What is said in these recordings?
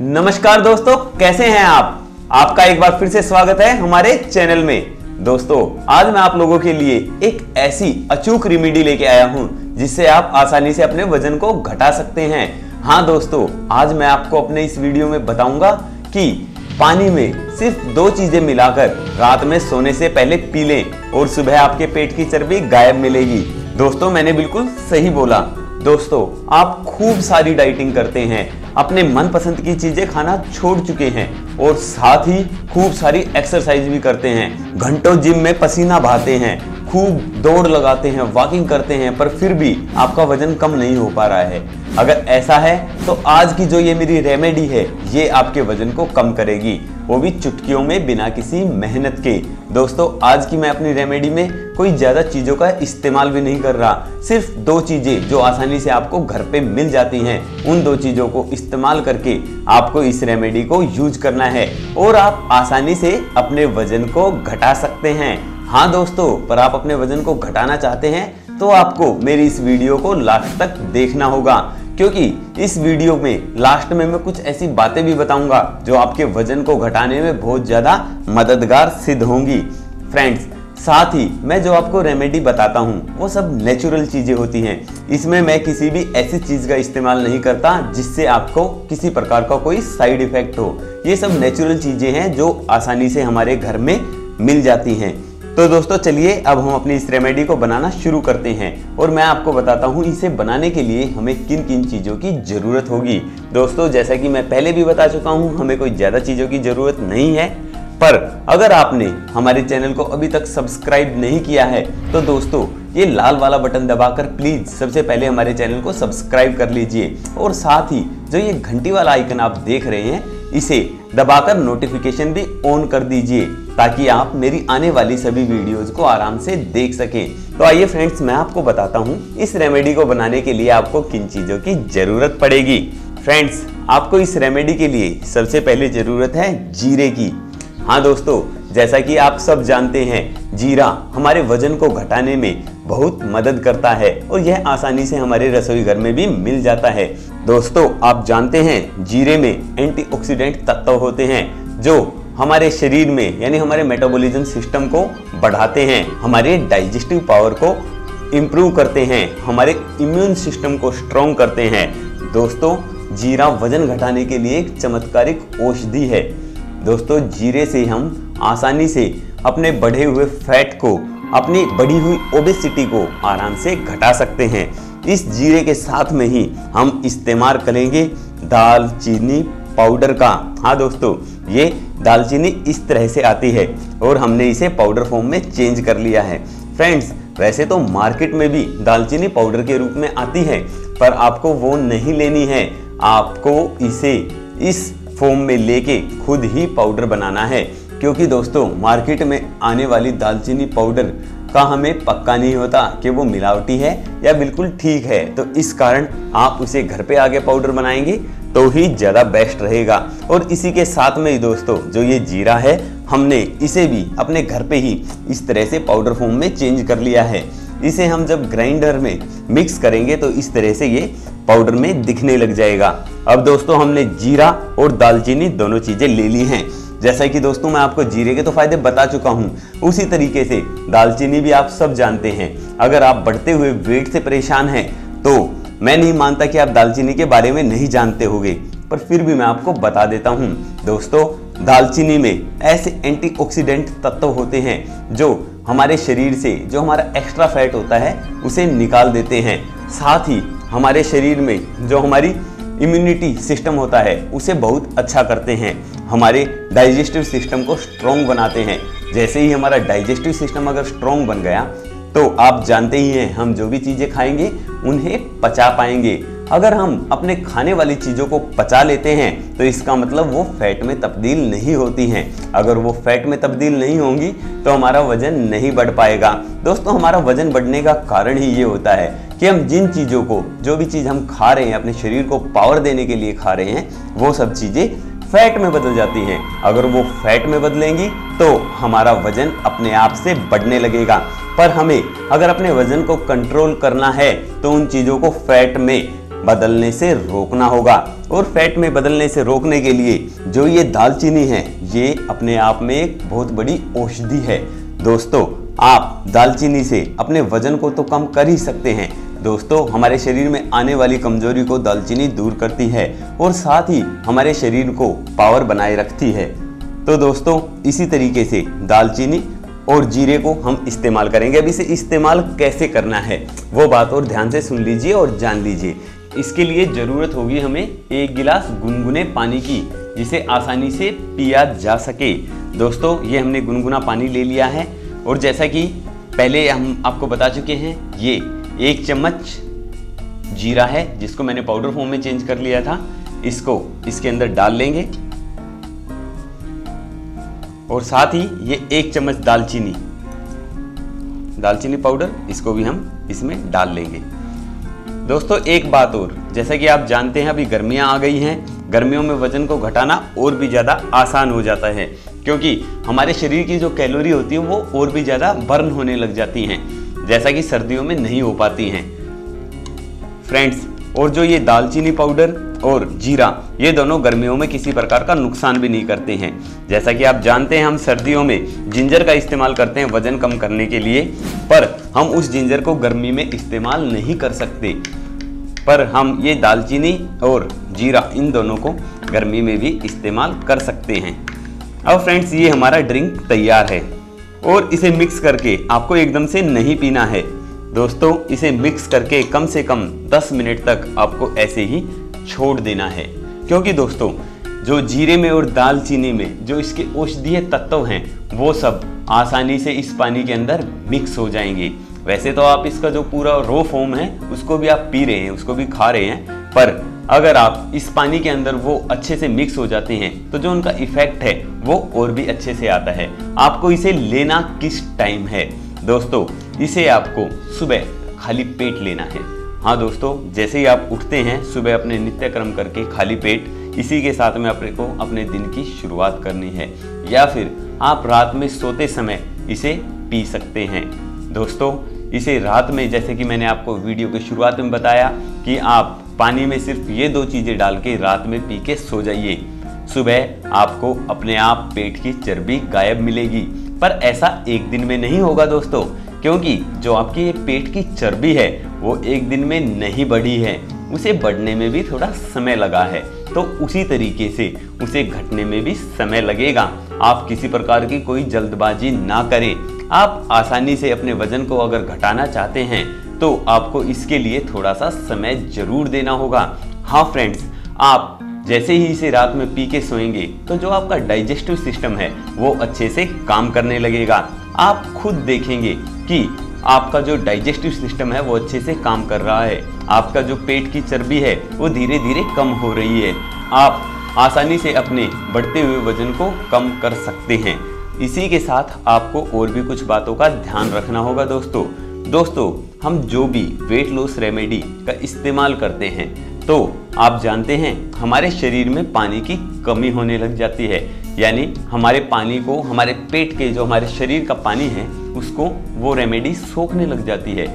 नमस्कार दोस्तों, कैसे हैं आप। आपका एक बार फिर से स्वागत है हमारे चैनल में। दोस्तों, आज मैं आप लोगों के लिए एक ऐसी अचूक रेमेडी लेके आया हूं जिससे आप आसानी से अपने वजन को घटा सकते हैं। हाँ दोस्तों, आज मैं आपको अपने इस वीडियो में बताऊंगा कि पानी में सिर्फ 2 चीजें मिलाकर रात में सोने से पहले पी लें और सुबह आपके पेट की चर्बी गायब मिलेगी। दोस्तों, मैंने बिल्कुल सही बोला। दोस्तों, आप खूब सारी डाइटिंग करते हैं, अपने मनपसंद की चीजें खाना छोड़ चुके हैं और साथ ही खूब सारी एक्सरसाइज भी करते हैं, घंटों जिम में पसीना बहाते हैं, खूब दौड़ लगाते हैं, वॉकिंग करते हैं, पर फिर भी आपका वजन कम नहीं हो पा रहा है। अगर ऐसा है तो आज की जो ये मेरी रेमेडी है ये आपके वजन को कम करेगी, वो भी चुटकियों में, बिना किसी मेहनत के। दोस्तों, आज की मैं अपनी रेमेडी में कोई ज्यादा चीजों का इस्तेमाल भी नहीं कर रहा, सिर्फ 2 चीजें जो आसानी से आपको घर पे मिल जाती हैं, उन 2 चीजों को इस्तेमाल करके आपको इस रेमेडी को यूज करना है और आप आसानी से अपने वजन को घटा सकते हैं। हाँ दोस्तों, पर आप अपने वजन को घटाना चाहते हैं तो आपको मेरी इस वीडियो को लास्ट तक देखना होगा, क्योंकि इस वीडियो में लास्ट में मैं कुछ ऐसी बातें भी बताऊंगा जो आपके वजन को घटाने में बहुत ज्यादा मददगार सिद्ध होंगी। फ्रेंड्स, साथ ही मैं जो आपको रेमेडी बताता हूँ वो सब नेचुरल चीजें होती हैं। इसमें मैं किसी भी ऐसी चीज का इस्तेमाल नहीं करता जिससे आपको किसी प्रकार का कोई साइड इफेक्ट हो। ये सब नेचुरल चीजें हैं जो आसानी से हमारे घर में मिल जाती हैं। तो दोस्तों, चलिए अब हम अपनी इस रेमेडी को बनाना शुरू करते हैं और मैं आपको बताता हूँ इसे बनाने के लिए हमें किन किन चीज़ों की ज़रूरत होगी। दोस्तों, जैसा कि मैं पहले भी बता चुका हूँ, हमें कोई ज़्यादा चीज़ों की ज़रूरत नहीं है, पर अगर आपने हमारे चैनल को अभी तक सब्सक्राइब नहीं किया है तो दोस्तों ये लाल वाला बटन दबाकर प्लीज़ सबसे पहले हमारे चैनल को सब्सक्राइब कर लीजिए और साथ ही जो ये घंटी वाला आइकन आप देख रहे हैं इसे दबाकर नोटिफिकेशन भी ऑन कर दीजिए ताकि आप मेरी आने वाली सभी वीडियोस को आराम से देख सकें। तो आइए फ्रेंड्स, मैं आपको बताता हूँ इस रेमेडी को बनाने के लिए आपको किन चीज़ों की ज़रूरत पड़ेगी। फ्रेंड्स, आपको इस रेमेडी के लिए सबसे पहले ज़रूरत है जीरे की। हाँ दोस्तों, जैसा कि आप सब जानते हैं, जीरा हमारे वजन को घटाने में बहुत मदद करता है और यह आसानी से हमारे रसोई घर में भी मिल जाता है। दोस्तों, आप जानते हैं जीरे में एंटीऑक्सीडेंट तत्व होते हैं जो हमारे शरीर में यानी हमारे मेटाबॉलिज्म सिस्टम को बढ़ाते हैं, हमारे डाइजेस्टिव पावर को इम्प्रूव करते हैं, हमारे इम्यून सिस्टम को स्ट्रॉन्ग करते हैं। दोस्तों, जीरा वजन घटाने के लिए एक चमत्कारिक औषधि है। दोस्तों, जीरे से हम आसानी से अपने बढ़े हुए फैट को, अपनी बढ़ी हुई ओबेसिटी को आराम से घटा सकते हैं। इस जीरे के साथ में ही हम इस्तेमाल करेंगे दालचीनी पाउडर का। हाँ दोस्तों, ये दालचीनी इस तरह से आती है और हमने इसे पाउडर फॉर्म में चेंज कर लिया है। फ्रेंड्स, वैसे तो मार्केट में भी दालचीनी पाउडर के रूप में आती है, पर आपको वो नहीं लेनी है, आपको इसे इस फॉर्म में लेके खुद ही पाउडर बनाना है, क्योंकि दोस्तों मार्केट में आने वाली दालचीनी पाउडर का हमें पक्का नहीं होता कि वो मिलावटी है या बिल्कुल ठीक है। तो इस कारण आप उसे घर पे आके पाउडर बनाएंगे तो ही ज़्यादा बेस्ट रहेगा। और इसी के साथ में ही दोस्तों, जो ये जीरा है, हमने इसे भी अपने घर पे ही इस तरह से पाउडर फॉर्म में चेंज कर लिया है। इसे हम जब ग्राइंडर में मिक्स करेंगे तो इस तरह से ये पाउडर में दिखने लग जाएगा। अब दोस्तों, हमने जीरा और दालचीनी दोनों चीज़ें ले ली हैं। जैसा कि दोस्तों मैं आपको जीरे के तो फायदे बता चुका हूँ, उसी तरीके से दालचीनी भी आप सब जानते हैं। अगर आप बढ़ते हुए वेट से परेशान हैं तो मैं नहीं मानता कि आप दालचीनी के बारे में नहीं जानते होंगे, पर फिर भी मैं आपको बता देता हूँ। दोस्तों, दालचीनी में ऐसे एंटीऑक्सीडेंट तत्व होते हैं जो हमारे शरीर से जो हमारा एक्स्ट्रा फैट होता है उसे निकाल देते हैं, साथ ही हमारे शरीर में जो हमारी इम्यूनिटी सिस्टम होता है उसे बहुत अच्छा करते हैं, हमारे डाइजेस्टिव सिस्टम को स्ट्रॉन्ग बनाते हैं। जैसे ही हमारा डाइजेस्टिव सिस्टम अगर स्ट्रॉन्ग बन गया तो आप जानते ही हैं, हम जो भी चीज़ें खाएंगे उन्हें पचा पाएंगे। अगर हम अपने खाने वाली चीज़ों को पचा लेते हैं तो इसका मतलब वो फैट में तब्दील नहीं होती हैं। अगर वो फैट में तब्दील नहीं होंगी तो हमारा वजन नहीं बढ़ पाएगा। दोस्तों, हमारा वजन बढ़ने का कारण ही ये होता है कि हम जिन चीज़ों को, जो भी चीज़ हम खा रहे हैं, अपने शरीर को पावर देने के लिए खा रहे हैं, वो सब चीज़ें फैट में बदल जाती हैं। अगर वो फैट में बदलेंगी तो हमारा वजन अपने आप से बढ़ने लगेगा। पर हमें अगर अपने वजन को कंट्रोल करना है तो उन चीज़ों को फैट में बदलने से रोकना होगा। और फैट में बदलने से रोकने के लिए जो ये दालचीनी है, ये अपने आप में एक बहुत बड़ी औषधि है। दोस्तों, आप दालचीनी से अपने वजन को तो कम कर ही सकते हैं। दोस्तों, हमारे शरीर में आने वाली कमजोरी को दालचीनी दूर करती है और साथ ही हमारे शरीर को पावर बनाए रखती है। तो दोस्तों, इसी तरीके से दालचीनी और जीरे को हम इस्तेमाल करेंगे। अब इसे इस्तेमाल कैसे करना है वो बात और ध्यान से सुन लीजिए और जान लीजिए। इसके लिए ज़रूरत होगी हमें 1 गिलास गुनगुने पानी की, जिसे आसानी से पिया जा सके। दोस्तों, ये हमने गुनगुना पानी ले लिया है और जैसा कि पहले हम आपको बता चुके हैं, ये 1 चम्मच जीरा है जिसको मैंने पाउडर फॉर्म में चेंज कर लिया था। इसको इसके अंदर डाल लेंगे और साथ ही ये 1 चम्मच दालचीनी पाउडर, इसको भी हम इसमें डाल लेंगे। दोस्तों, एक बात और, जैसा कि आप जानते हैं अभी गर्मियां आ गई हैं। गर्मियों में वजन को घटाना और भी ज़्यादा आसान हो जाता है, क्योंकि हमारे शरीर की जो कैलोरी होती है वो और भी ज़्यादा बर्न होने लग जाती हैं, जैसा कि सर्दियों में नहीं हो पाती हैं फ्रेंड्स। और जो ये दालचीनी पाउडर और जीरा, ये दोनों गर्मियों में किसी प्रकार का नुकसान भी नहीं करते हैं। जैसा कि आप जानते हैं, हम सर्दियों में जिंजर का इस्तेमाल करते हैं वजन कम करने के लिए, पर हम उस जिंजर को गर्मी में इस्तेमाल नहीं कर सकते। पर हम ये दालचीनी और जीरा, इन दोनों को गर्मी में भी इस्तेमाल कर सकते हैं। अब फ्रेंड्स, ये हमारा ड्रिंक तैयार है और इसे मिक्स करके आपको एकदम से नहीं पीना है। दोस्तों, इसे मिक्स करके कम से कम 10 मिनट तक आपको ऐसे ही छोड़ देना है, क्योंकि दोस्तों, जो जीरे में और दालचीनी में जो इसके औषधीय तत्व हैं वो सब आसानी से इस पानी के अंदर मिक्स हो जाएंगे। वैसे तो आप इसका जो पूरा रो फॉर्म है उसको भी आप पी रहे हैं, उसको भी खा रहे हैं, पर अगर आप इस पानी के अंदर वो अच्छे से मिक्स हो जाते हैं तो जो उनका इफेक्ट है वो और भी अच्छे से आता है। आपको इसे लेना किस टाइम है? दोस्तों, इसे आपको सुबह खाली पेट लेना है। हाँ दोस्तों, जैसे ही आप उठते हैं सुबह अपने नित्यक्रम करके खाली पेट, इसी के साथ में अपने दिन की शुरुआत करनी है, या फिर आप रात में सोते समय इसे पी सकते हैं। दोस्तों, इसे रात में, जैसे कि मैंने आपको वीडियो के शुरुआत में बताया कि आप पानी में सिर्फ ये 2 चीज़ें डाल के रात में पी के सो जाइए। सुबह आपको अपने आप पेट की चर्बी गायब मिलेगी। पर ऐसा एक दिन में नहीं होगा दोस्तों, क्योंकि जो आपकी ये पेट की चर्बी है वो एक दिन में नहीं बढ़ी है, उसे बढ़ने में भी थोड़ा समय लगा है। तो उसी तरीके से उसे घटने में भी समय लगेगा। आप किसी प्रकार की कोई जल्दबाजी ना करें। आप आसानी से अपने वजन को अगर घटाना चाहते हैं तो आपको इसके लिए थोड़ा सा समय जरूर देना होगा। हाँ फ्रेंड्स, आप जैसे ही इसे रात में पी के सोएंगे तो जो आपका डाइजेस्टिव सिस्टम है वो अच्छे से काम करने लगेगा। आप खुद देखेंगे कि आपका जो डाइजेस्टिव सिस्टम है वो अच्छे से काम कर रहा है। आपका जो पेट की चर्बी है वो धीरे धीरे कम हो रही है। आप आसानी से अपने बढ़ते हुए वजन को कम कर सकते हैं। इसी के साथ आपको और भी कुछ बातों का ध्यान रखना होगा दोस्तों, हम जो भी वेट लॉस रेमेडी का इस्तेमाल करते हैं तो आप जानते हैं हमारे शरीर में पानी की कमी होने लग जाती है, यानी हमारे पानी को, हमारे पेट के जो हमारे शरीर का पानी है उसको वो रेमेडी सोखने लग जाती है।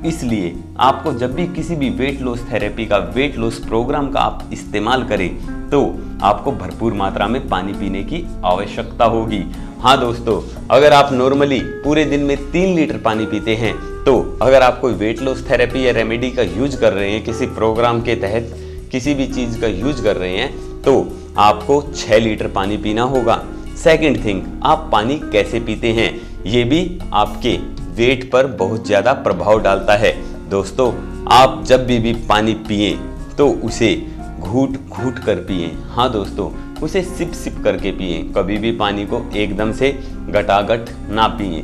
इसलिए आपको जब भी किसी भी वेट लॉस थेरेपी का, वेट लॉस प्रोग्राम का आप इस्तेमाल करें तो आपको भरपूर मात्रा में पानी पीने की आवश्यकता होगी। हाँ दोस्तों, अगर आप नॉर्मली पूरे दिन में 3 लीटर पानी पीते हैं तो अगर आप कोई वेट लॉस थेरेपी या रेमेडी का यूज कर रहे हैं, किसी प्रोग्राम के तहत किसी भी चीज़ का यूज कर रहे हैं तो आपको 6 लीटर पानी पीना होगा। सेकंड थिंग, आप पानी कैसे पीते हैं ये भी आपके वेट पर बहुत ज़्यादा प्रभाव डालता है। दोस्तों, आप जब भी पानी पिए तो उसे घूट घूट कर पिए। हाँ दोस्तों, उसे सिप सिप करके पिए। कभी भी पानी को एकदम से गटागट ना पिए,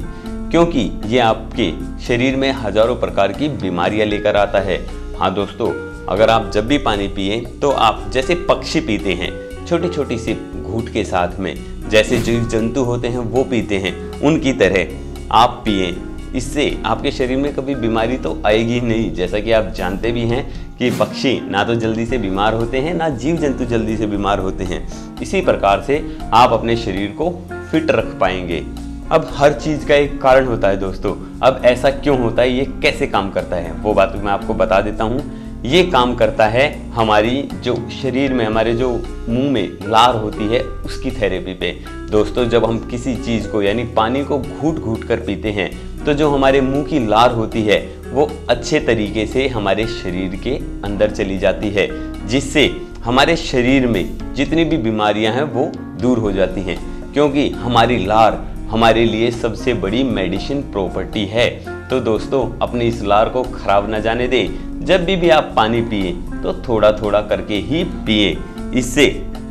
क्योंकि ये आपके शरीर में हजारों प्रकार की बीमारियां लेकर आता है। हाँ दोस्तों, अगर आप जब भी पानी पिए तो आप जैसे पक्षी पीते हैं छोटी छोटी सिप घूंट के साथ में, जैसे जीव जंतु होते हैं वो पीते हैं, उनकी तरह आप पिए। इससे आपके शरीर में कभी बीमारी तो आएगी नहीं। जैसा कि आप जानते भी हैं कि पक्षी ना तो जल्दी से बीमार होते हैं, ना जीव जंतु जल्दी से बीमार होते हैं। इसी प्रकार से आप अपने शरीर को फिट रख पाएंगे। अब हर चीज़ का एक कारण होता है दोस्तों। अब ऐसा क्यों होता है, ये कैसे काम करता है, वो बात मैं आपको बता देता हूँ। ये काम करता है हमारी जो शरीर में, हमारे जो मुंह में लार होती है उसकी थेरेपी पे। दोस्तों जब हम किसी चीज़ को यानी पानी को घूट घूट कर पीते हैं तो जो हमारे मुंह की लार होती है वो अच्छे तरीके से हमारे शरीर के अंदर चली जाती है, जिससे हमारे शरीर में जितनी भी बीमारियां हैं वो दूर हो जाती हैं। क्योंकि हमारी लार हमारे लिए सबसे बड़ी मेडिसिन प्रॉपर्टी है। तो दोस्तों अपनी इस लार को खराब ना जाने दें। जब भी आप पानी पिए तो थोड़ा थोड़ा करके ही पिए। इससे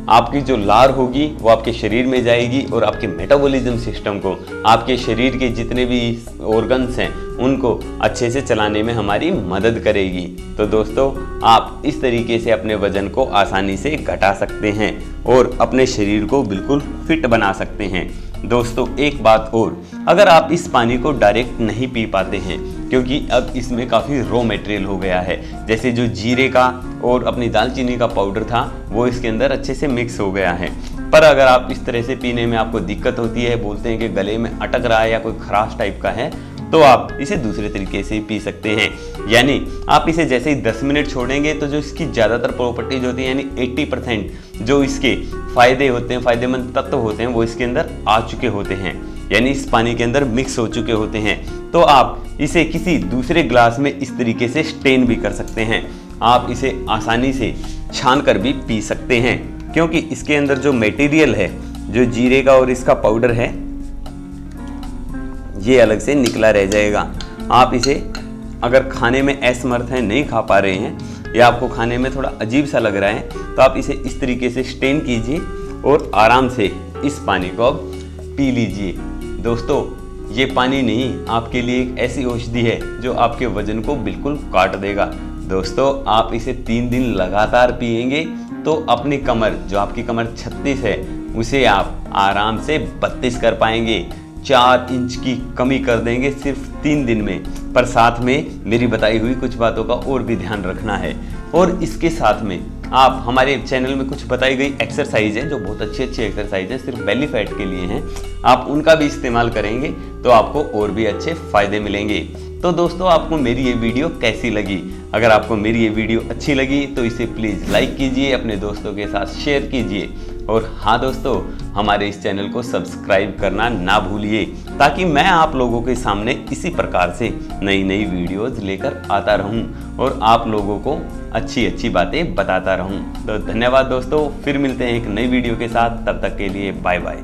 आपकी जो लार होगी वो आपके शरीर में जाएगी और आपके मेटाबॉलिज्म सिस्टम को, आपके शरीर के जितने भी ऑर्गन्स हैं उनको अच्छे से चलाने में हमारी मदद करेगी। तो दोस्तों आप इस तरीके से अपने वजन को आसानी से घटा सकते हैं और अपने शरीर को बिल्कुल फिट बना सकते हैं। दोस्तों एक बात और, अगर आप इस पानी को डायरेक्ट नहीं पी पाते हैं क्योंकि अब इसमें काफ़ी रॉ मटेरियल हो गया है, जैसे जो जीरे का और अपनी दालचीनी का पाउडर था वो इसके अंदर अच्छे से मिक्स हो गया है, पर अगर आप इस तरह से पीने में आपको दिक्कत होती है, बोलते हैं कि गले में अटक रहा है या कोई खराश टाइप का है, तो आप इसे दूसरे तरीके से पी सकते हैं। यानी आप इसे जैसे ही 10 मिनट छोड़ेंगे तो जो इसकी ज़्यादातर प्रॉपर्टीज होती है यानी 80% जो इसके फायदे होते हैं, फायदेमंद तत्व होते हैं वो इसके अंदर आ चुके होते हैं, यानी इस पानी के अंदर मिक्स हो चुके होते हैं। तो आप इसे किसी दूसरे ग्लास में इस तरीके से स्टेन भी कर सकते हैं। आप इसे आसानी से छान कर भी पी सकते हैं क्योंकि इसके अंदर जो मटेरियल है, जो जीरे का और इसका पाउडर है, ये अलग से निकला रह जाएगा। आप इसे अगर खाने में असमर्थ हैं, नहीं खा पा रहे हैं या आपको खाने में थोड़ा अजीब सा लग रहा है तो आप इसे इस तरीके से स्टेन कीजिए और आराम से इस पानी को अब पी लीजिए। दोस्तों ये पानी नहीं, आपके लिए एक ऐसी औषधि है जो आपके वजन को बिल्कुल काट देगा। दोस्तों आप इसे 3 दिन लगातार पिएंगे तो अपनी कमर, जो आपकी कमर 36 है, उसे आप आराम से 32 कर पाएंगे। 4 इंच की कमी कर देंगे सिर्फ 3 दिन में। पर साथ में मेरी बताई हुई कुछ बातों का और भी ध्यान रखना है। और इसके साथ में आप हमारे चैनल में कुछ बताई गई एक्सरसाइज है जो बहुत अच्छी एक्सरसाइज है, सिर्फ बेली फैट के लिए हैं, आप उनका भी इस्तेमाल करेंगे तो आपको और भी अच्छे फायदे मिलेंगे। तो दोस्तों आपको मेरी ये वीडियो कैसी लगी? अगर आपको मेरी ये वीडियो अच्छी लगी तो इसे प्लीज़ लाइक कीजिए, अपने दोस्तों के साथ शेयर कीजिए और हाँ दोस्तों हमारे इस चैनल को सब्सक्राइब करना ना भूलिए ताकि मैं आप लोगों के सामने इसी प्रकार से नई नई वीडियोज़ लेकर आता रहूं और आप लोगों को अच्छी अच्छी बातें बताता रहूं। तो धन्यवाद दोस्तों, फिर मिलते हैं एक नई वीडियो के साथ, तब तक के लिए बाय बाय।